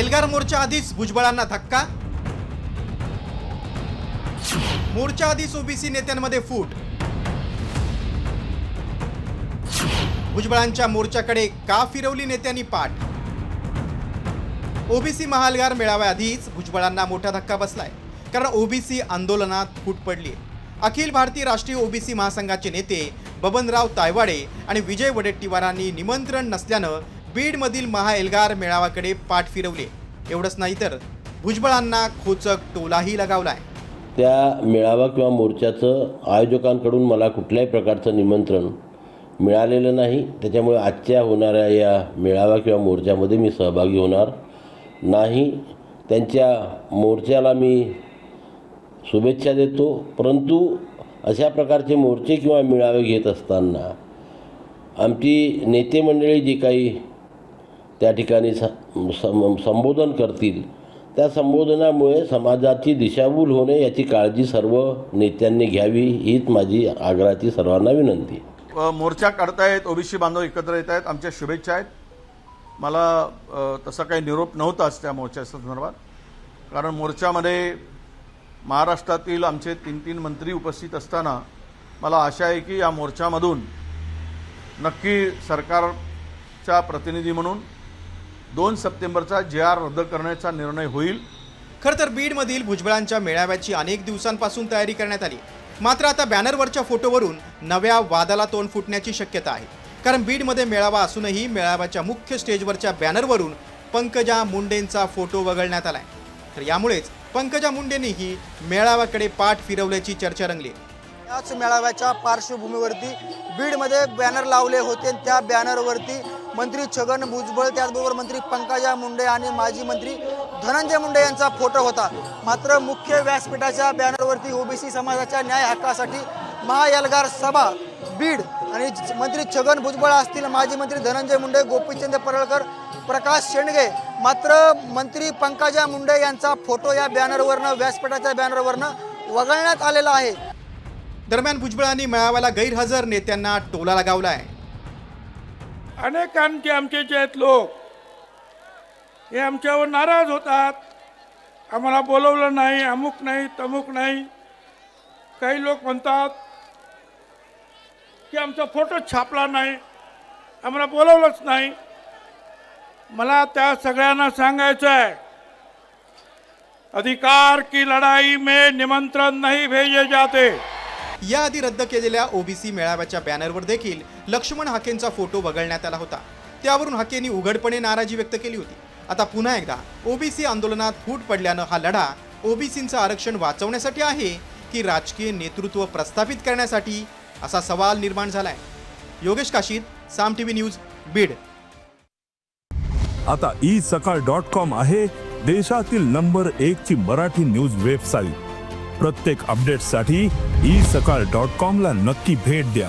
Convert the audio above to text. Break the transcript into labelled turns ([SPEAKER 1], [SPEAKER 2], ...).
[SPEAKER 1] एल्गार मोर्चा आधीच भुजबळांना धक्का, मोर्चा आधीच ओबीसी नेत्यांमध्ये फूट, भुजबळांच्या मोर्चाकडे का फिरवली नेत्यांनी पाठ, ओबीसी महाएल्गार मेळाव्याआधीच भुजबळांना मोठा धक्का बसलाय, कारण ओबीसी आंदोलनात फूट पडली। अखिल भारतीय राष्ट्रीय ओबीसी महासंघाचे नेते बबनराव तायवाडे आणि विजय वडेट्टीवारांनी निमंत्रण नसल्यानं बीडमधील महाएल्गार मेळाव्याकडे पाठ फिरवली। एवढंच नाही तर भुजबळांना खोचक टोलाही लगावलाय।
[SPEAKER 2] त्या मेळावा किंवा मोर्चाचं आयोजकांकडून मला कुठल्याही प्रकारचं निमंत्रण मिळालेलं नाही, त्याच्यामुळे आजच्या होणाऱ्या या मेळावा किंवा मोर्चामध्ये मी सहभागी होणार नाही। त्यांच्या मोर्चाला मी शुभेच्छा देतो, परंतु अशा प्रकारचे मोर्चे किंवा मेळावे घेत असताना आमची नेते मंडळी जी काही त्या ठिकाणी संबोधन करतील, त्या संबोधनामुळे समाजाची दिशाभूल होणे याची काळजी सर्व नेत्यांनी घ्यावी, हीच माझी आग्रहाची सर्वांना विनंती।
[SPEAKER 3] मोर्चा काढतायत, ओबीसी बांधव एकत्र येत आहेत, आमच्या शुभेच्छा आहेत। मला तसा काही निरोप नव्हताच त्या मोर्चा संदर्भात, कारण मोर्चामध्ये महाराष्ट्रातील आमचे 3 मंत्री उपस्थित असताना मला आशा आहे की या मोर्चामधून नक्की सरकारचा प्रतिनिधी म्हणून 2 सप्टेंबरचा JR रद्द करण्याचा निर्णय होईल।
[SPEAKER 1] खरं तर बीडमधील भुजबळांच्या मेळाव्याची अनेक दिवसांपासून तयारी करण्यात आली, मात्र आता बॅनरवरच्या फोटोवरून नव्या वादाला तोंड फुटण्याची शक्यता आहे। कारण बीडमध्ये मेळावा असूनही मेळाव्याच्या मुख्य स्टेजवरच्या बॅनरवरून पंकजा मुंडेंचा फोटो वगळण्यात आलाय। तर यामुळेच पंकजा मुंडेंनीही मेळाव्याकडे पाठ फिरवल्याची चर्चा रंगली।
[SPEAKER 4] याच मेळाव्याच्या पार्श्वभूमीवरती बीडमध्ये बॅनर लावले होते, त्या बॅनरवरती मंत्री छगन भुजबळ, त्याचबरोबर मंत्री पंकजा मुंडे आणि माजी मंत्री धनंजय मुंडे यांचा फोटो होता। मात्र मुख्य व्यासपीठाच्या बॅनरवरती ओबीसी समाजाच्या न्याय हक्कासाठी महाएल्गार सभा बीड आणि मंत्री छगन भुजबळ असतील, माजी मंत्री धनंजय मुंडे, गोपीचंद पडळकर, प्रकाश शेंडगे, मात्र मंत्री पंकजा मुंडे यांचा फोटो या बॅनरवरनं, व्यासपीठाच्या बॅनरवरनं वगळण्यात आलेला आहे।
[SPEAKER 1] दरम्यान भुजबळांनी मेळाव्याला गैरहजर नेत्यांना टोला लगावलाय।
[SPEAKER 5] अनेकांचे आमचे जे आहेत लोक हे आमच्यावर नाराज होतात, आम्हाला बोलवलं नाही, अमुक नाही, तमुक नाही। काही लोक म्हणतात की आमचा फोटो छापला नाही, आम्हाला बोलवलंच नाही। मला त्या सगळ्यांना सांगायचं आहे, अधिकार की लढाई में निमंत्रण नहीं भेजे जाते।
[SPEAKER 1] याआधी रद्द केलेल्या ओबीसी मेळाव्याच्या बॅनरवर देखील लक्ष्मण हाकेंचा फोटो वगळण्यात आला होता, त्यावरून हाकेंनी उघडपणे नाराजी व्यक्त केली होती। आता पुन्हा एकदा ओबीसी आंदोलनात फूट पडल्यानं हा लढा ओबीसींचं आरक्षण वाचवण्यासाठी आहे की राजकीय नेतृत्व प्रस्थापित करण्यासाठी, असा सवाल निर्माण झालाय। योगेश काशीद, साम टीव्ही न्यूज, बीड।
[SPEAKER 6] आता isakal.com आहे देशातील नंबर 1 ची मराठी न्यूज वेबसाईट। प्रत्येक अपडेटसाठी isakal.com ला नक्की भेट द्या।